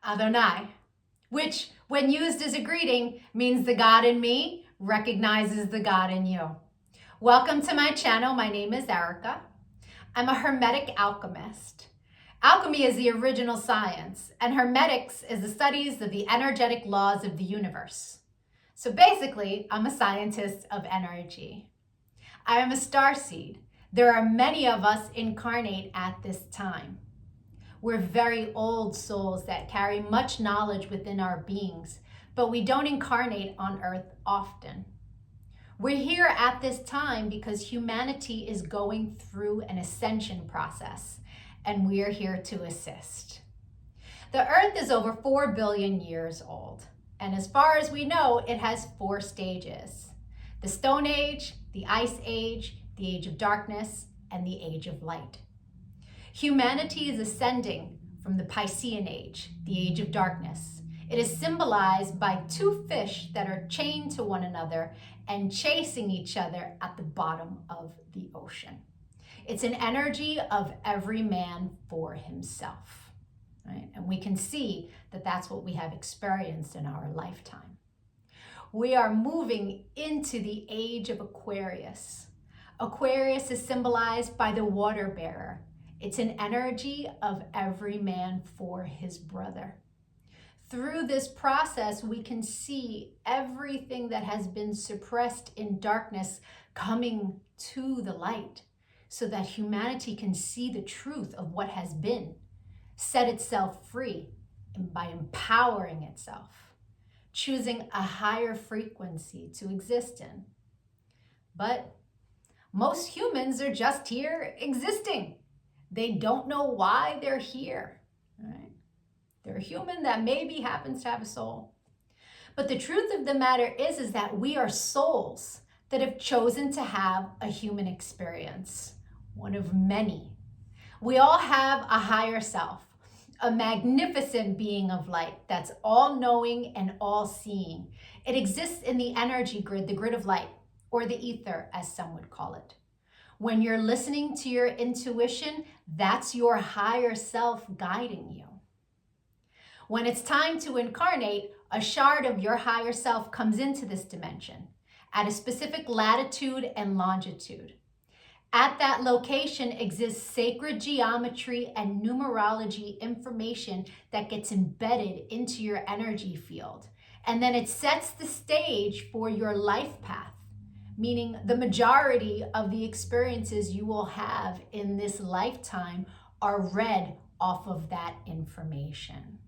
Adonai, which when used as a greeting means the God in me recognizes the God in you. Welcome to my channel. My name is Erica. I'm a Hermetic alchemist. Alchemy is the original science, and Hermetics is the studies of the energetic laws of the universe. So basically, I'm a scientist of energy. I am a starseed. There are many of us incarnate at this time. We're very old souls that carry much knowledge within our beings, but we don't incarnate on Earth often. We're here at this time because humanity is going through an ascension process, and we are here to assist. The Earth is over 4 billion years old, and as far as we know, it has 4 stages: the Stone Age, the Ice Age, the Age of Darkness, and the Age of Light. Humanity is ascending from the Piscean Age, the Age of Darkness. It is symbolized by 2 fish that are chained to one another and chasing each other at the bottom of the ocean. It's an energy of every man for himself, right? And we can see that that's what we have experienced in our lifetime. We are moving into the age of Aquarius. Aquarius is symbolized by the water bearer. It's an energy of every man for his brother. Through this process, we can see everything that has been suppressed in darkness coming to the light so that humanity can see the truth of what has been, set itself free by empowering itself, choosing a higher frequency to exist in. But most humans are just here existing. They don't know why they're here, right? They're a human that maybe happens to have a soul. But the truth of the matter is that we are souls that have chosen to have a human experience, one of many. We all have a higher self, a magnificent being of light that's all-knowing and all-seeing. It exists in the energy grid, the grid of light, or the ether, as some would call it. When you're listening to your intuition, that's your higher self guiding you. When it's time to incarnate, a shard of your higher self comes into this dimension at a specific latitude and longitude. At that location exists sacred geometry and numerology information that gets embedded into your energy field. And then it sets the stage for your life path, meaning the majority of the experiences you will have in this lifetime are read off of that information.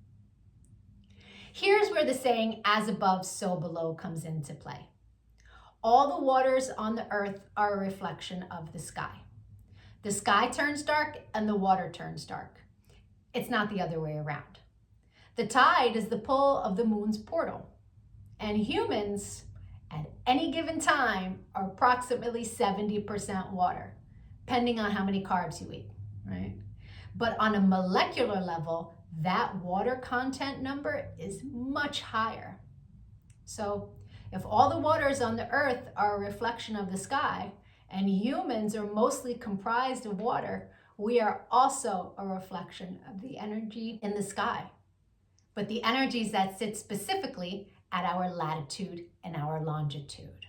Here's where the saying, as above, so below, comes into play. All the waters on the earth are a reflection of the sky. The sky turns dark and the water turns dark. It's not the other way around. The tide is the pull of the moon's portal, and humans at any given time are approximately 70% water, depending on how many carbs you eat, right? But on a molecular level, that water content number is much higher. So if all the waters on the earth are a reflection of the sky and humans are mostly comprised of water, we are also a reflection of the energy in the sky, but the energies that sit specifically at our latitude and our longitude.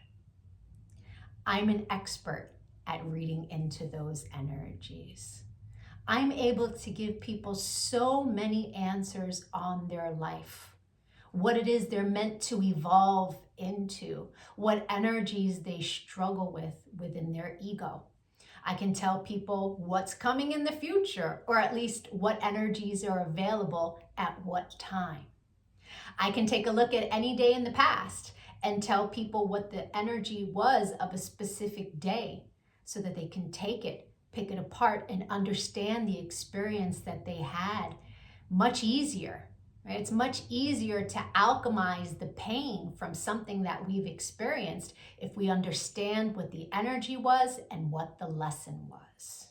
I'm an expert at reading into those energies. I'm able to give people so many answers on their life, what it is they're meant to evolve into, what energies they struggle with within their ego. I can tell people what's coming in the future, or at least what energies are available at what time. I can take a look at any day in the past and tell people what the energy was of a specific day so that they can take it, pick it apart, and understand the experience that they had much easier, right? It's much easier to alchemize the pain from something that we've experienced if we understand what the energy was and what the lesson was.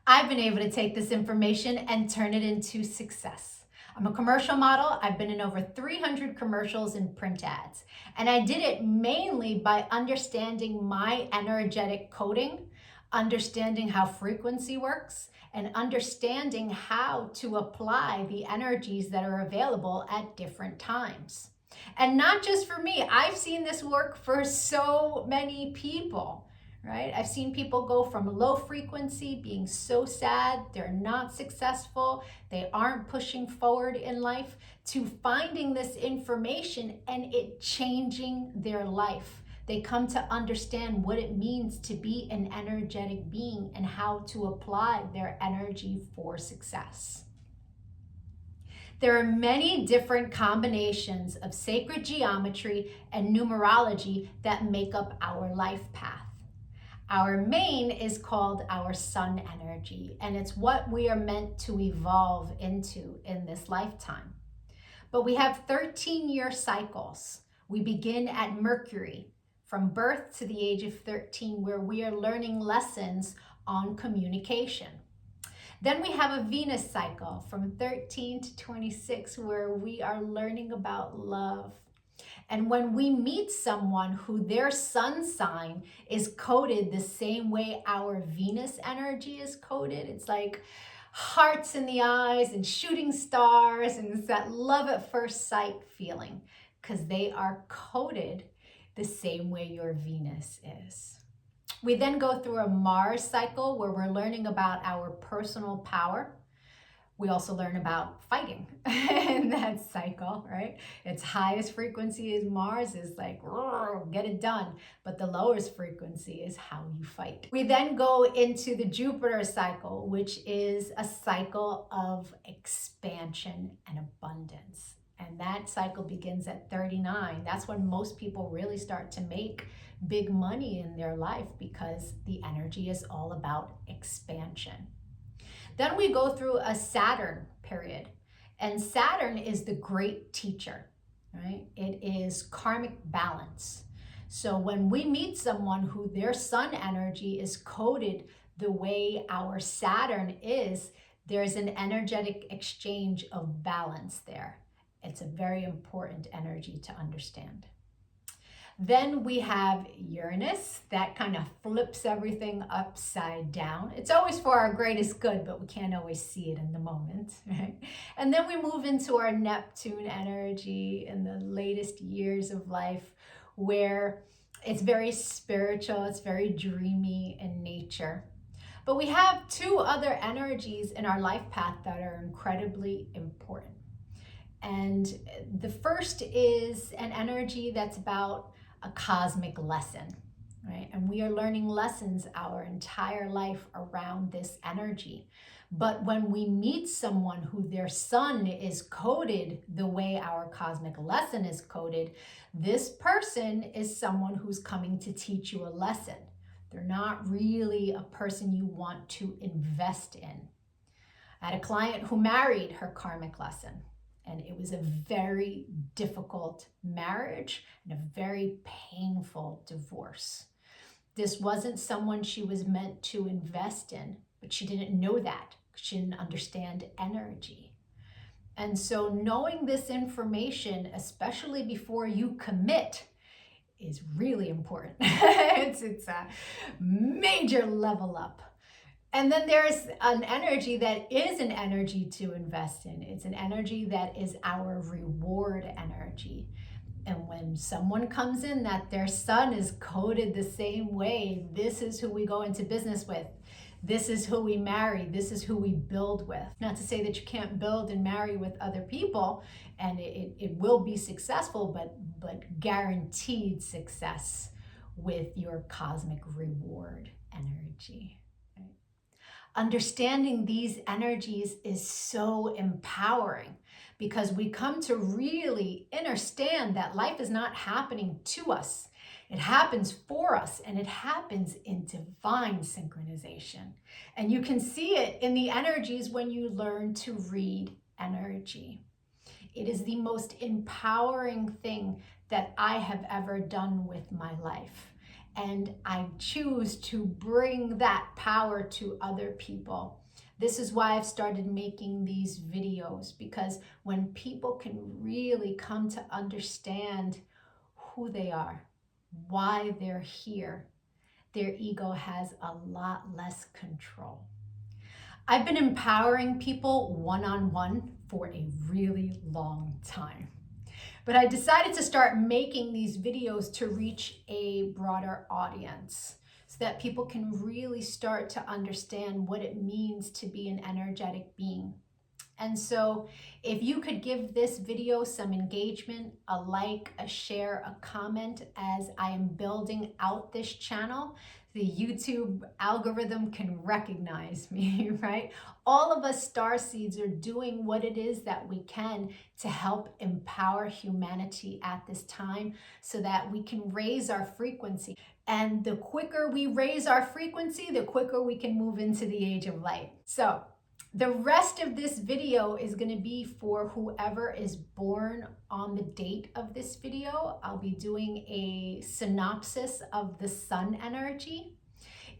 I've been able to take this information and turn it into success. I'm a commercial model. I've been in over 300 commercials and print ads. And I did it mainly by understanding my energetic coding understanding how frequency works, and understanding how to apply the energies that are available at different times. And not just for me, I've seen this work for so many people, right? I've seen people go from low frequency, being so sad, they're not successful, they aren't pushing forward in life, to finding this information and it changing their life. They come to understand what it means to be an energetic being and how to apply their energy for success. There are many different combinations of sacred geometry and numerology that make up our life path. Our main is called our sun energy, and it's what we are meant to evolve into in this lifetime. But we have 13-year cycles. We begin at Mercury, from birth to the age of 13, where we are learning lessons on communication. Then we have a Venus cycle from 13 to 26, where we are learning about love. And when we meet someone who their sun sign is coded the same way our Venus energy is coded, it's like hearts in the eyes and shooting stars, and it's that love at first sight feeling, because they are coded the same way your Venus is. We then go through a Mars cycle where we're learning about our personal power. We also learn about fighting in that cycle, right? Its highest frequency is Mars, is like, get it done. But the lowest frequency is how you fight. We then go into the Jupiter cycle, which is a cycle of expansion and abundance. And that cycle begins at 39. That's when most people really start to make big money in their life, because the energy is all about expansion. Then we go through a Saturn period, and Saturn is the great teacher, right? It is karmic balance. So when we meet someone who their sun energy is coded the way our Saturn is, there's an energetic exchange of balance there. It's a very important energy to understand. Then we have Uranus, that kind of flips everything upside down. It's always for our greatest good, but we can't always see it in the moment, right? And then we move into our Neptune energy in the latest years of life, where it's very spiritual, it's very dreamy in nature. But we have two other energies in our life path that are incredibly important. And the first is an energy that's about a cosmic lesson, right? And we are learning lessons our entire life around this energy. But when we meet someone who their sun is coded the way our cosmic lesson is coded, this person is someone who's coming to teach you a lesson. They're not really a person you want to invest in. I had a client who married her karmic lesson, and it was a very difficult marriage and a very painful divorce. This wasn't someone she was meant to invest in, but she didn't know that because she didn't understand energy. And so knowing this information, especially before you commit, is really important. It's a major level up. And then there's an energy that is an energy to invest in. It's an energy that is our reward energy. And when someone comes in that their sun is coded the same way, this is who we go into business with. This is who we marry. This is who we build with. Not to say that you can't build and marry with other people, and it will be successful, but guaranteed success with your cosmic reward energy. Understanding these energies is so empowering, because we come to really understand that life is not happening to us. It happens for us, and it happens in divine synchronization. And you can see it in the energies when you learn to read energy. It is the most empowering thing that I have ever done with my life. And I choose to bring that power to other people. This is why I've started making these videos, because when people can really come to understand who they are, why they're here, their ego has a lot less control. I've been empowering people one-on-one for a really long time. But I decided to start making these videos to reach a broader audience so that people can really start to understand what it means to be an energetic being. And so if you could give this video some engagement, a like, a share, a comment as I am building out this channel, the YouTube algorithm can recognize me, right? All of us starseeds are doing what it is that we can to help empower humanity at this time so that we can raise our frequency. And the quicker we raise our frequency, the quicker we can move into the age of light. So the rest of this video is going to be for whoever is born on the date of this video. I'll be doing a synopsis of the sun energy.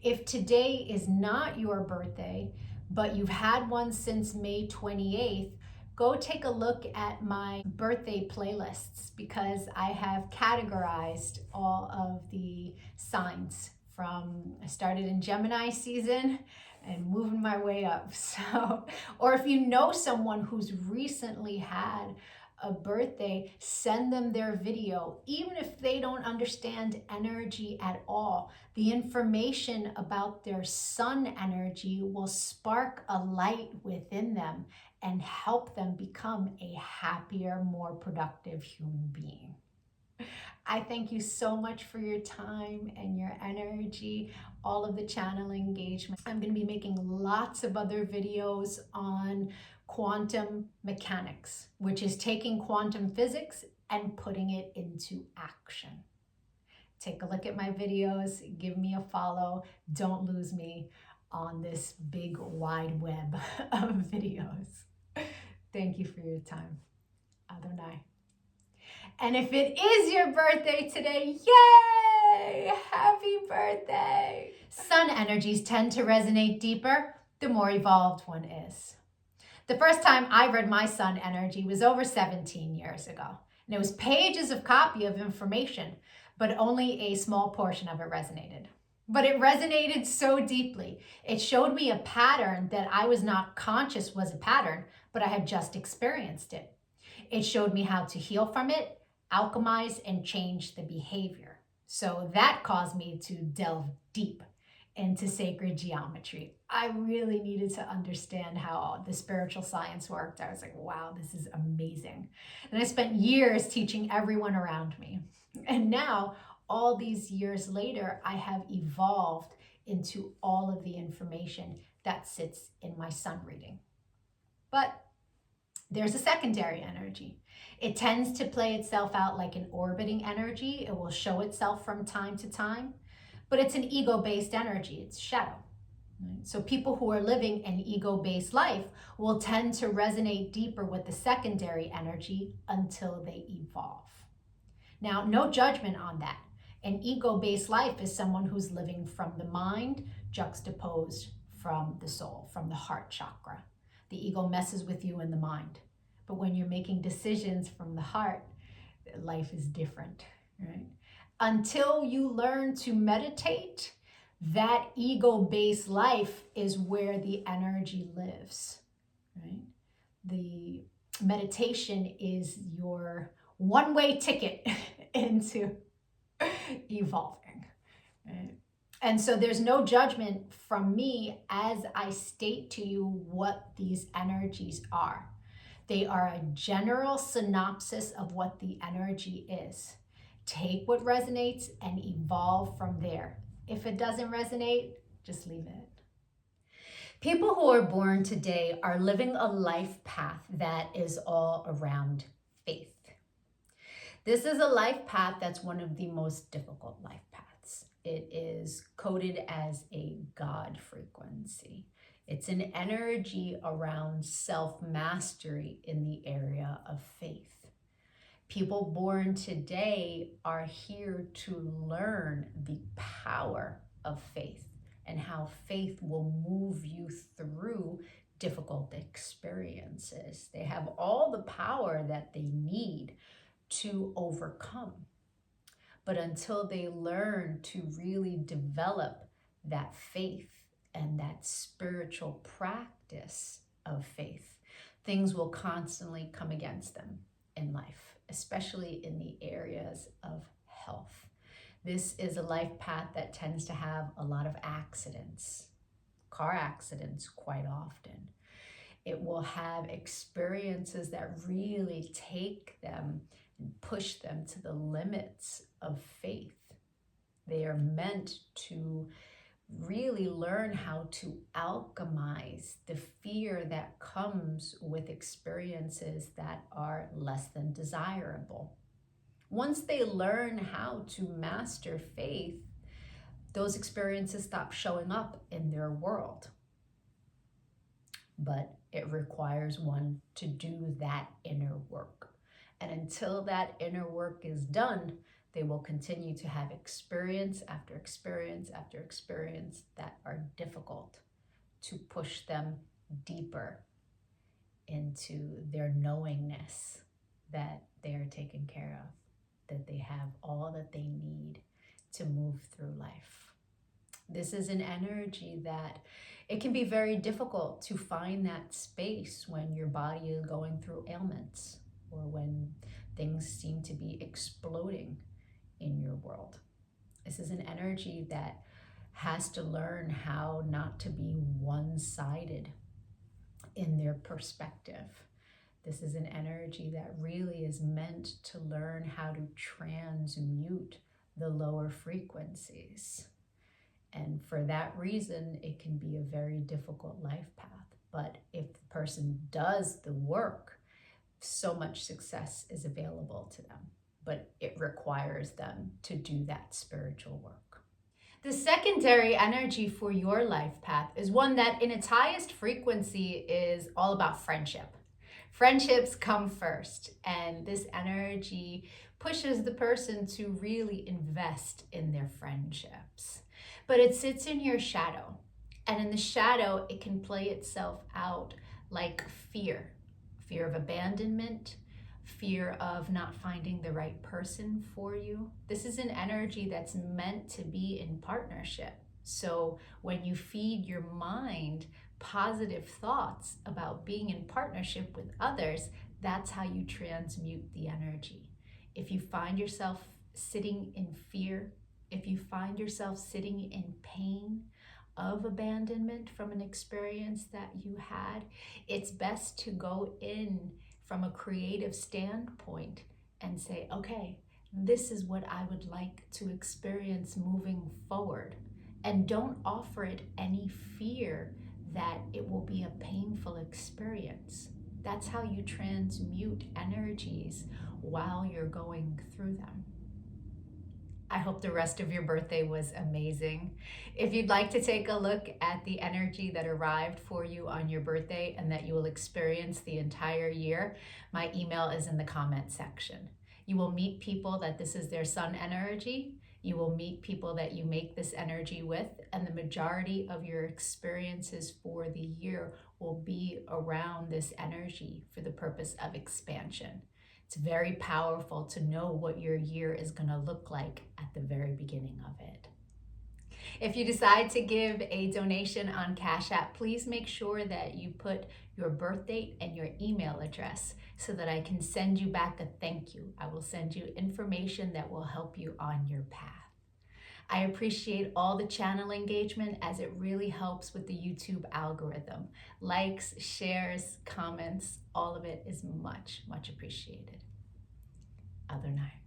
If today is not your birthday, but you've had one since May 28th, go take a look at my birthday playlists because I have categorized all of the signs from, I started in Gemini season and moving my way up. So, or if you know someone who's recently had a birthday, send them their video. Even if they don't understand energy at all, the information about their sun energy will spark a light within them and help them become a happier, more productive human being. I thank you so much for your time and your energy, all of the channel engagement. I'm going to be making lots of other videos on quantum mechanics, which is taking quantum physics and putting it into action. Take a look at my videos, give me a follow. Don't lose me on this big wide web of videos. Thank you for your time. Adonai. And if it is your birthday today, yay! Happy birthday! Sun energies tend to resonate deeper the more evolved one is. The first time I read my sun energy was over 17 years ago. And it was pages of copy of information, but only a small portion of it resonated. But it resonated so deeply. It showed me a pattern that I was not conscious was a pattern, but I had just experienced it. It showed me how to heal from it, alchemize, and change the behavior. So that caused me to delve deep into sacred geometry. I really needed to understand how the spiritual science worked. I was like, wow, this is amazing. And I spent years teaching everyone around me. And now, all these years later, I have evolved into all of the information that sits in my sun reading. But there's a secondary energy. It tends to play itself out like an orbiting energy. It will show itself from time to time, but it's an ego-based energy. It's shadow. Right? So people who are living an ego-based life will tend to resonate deeper with the secondary energy until they evolve. Now, no judgment on that. An ego-based life is someone who's living from the mind juxtaposed from the soul, from the heart chakra. The ego messes with you in the mind. But when you're making decisions from the heart, life is different, right? Until you learn to meditate, that ego-based life is where the energy lives, right? The meditation is your one-way ticket into evolving, right? And so there's no judgment from me as I state to you what these energies are. They are a general synopsis of what the energy is. Take what resonates and evolve from there. If it doesn't resonate, just leave it. People who are born today are living a life path that is all around faith. This is a life path that's one of the most difficult life paths. It is coded as a God frequency. It's an energy around self-mastery in the area of faith. People born today are here to learn the power of faith and how faith will move you through difficult experiences. They have all the power that they need to overcome. But until they learn to really develop that faith and that spiritual practice of faith, things will constantly come against them in life, especially in the areas of health. This is a life path that tends to have a lot of accidents, car accidents quite often. It will have experiences that really take them and push them to the limits of faith. They are meant to really learn how to alchemize the fear that comes with experiences that are less than desirable. Once they learn how to master faith, those experiences stop showing up in their world. But it requires one to do that inner work. And until that inner work is done, they will continue to have experience after experience after experience that are difficult to push them deeper into their knowingness that they are taken care of, that they have all that they need to move through life. This is an energy that it can be very difficult to find that space when your body is going through ailments or when things seem to be exploding in your world. This is an energy that has to learn how not to be one-sided in their perspective. This is an energy that really is meant to learn how to transmute the lower frequencies. And for that reason, it can be a very difficult life path. But if the person does the work, so much success is available to them. But it requires them to do that spiritual work. The secondary energy for your life path is one that in its highest frequency is all about friendship. Friendships come first, and this energy pushes the person to really invest in their friendships. But it sits in your shadow, and in the shadow, it can play itself out like fear. Fear of abandonment, fear of not finding the right person for you. This is an energy that's meant to be in partnership. So when you feed your mind positive thoughts about being in partnership with others, that's how you transmute the energy. If you find yourself sitting in fear, if you find yourself sitting in pain of abandonment from an experience that you had, it's best to go in from a creative standpoint and say, okay, this is what I would like to experience moving forward. And don't offer it any fear that it will be a painful experience. That's how you transmute energies while you're going through them. I hope the rest of your birthday was amazing. If you'd like to take a look at the energy that arrived for you on your birthday and that you will experience the entire year, my email is in the comment section. You will meet people that this is their sun energy. You will meet people that you make this energy with, and the majority of your experiences for the year will be around this energy for the purpose of expansion. It's very powerful to know what your year is going to look like at the very beginning of it. If you decide to give a donation on Cash App, please make sure that you put your birth date and your email address so that I can send you back a thank you. I will send you information that will help you on your path. I appreciate all the channel engagement as it really helps with the YouTube algorithm. Likes, shares, comments, all of it is much, much appreciated. Other night.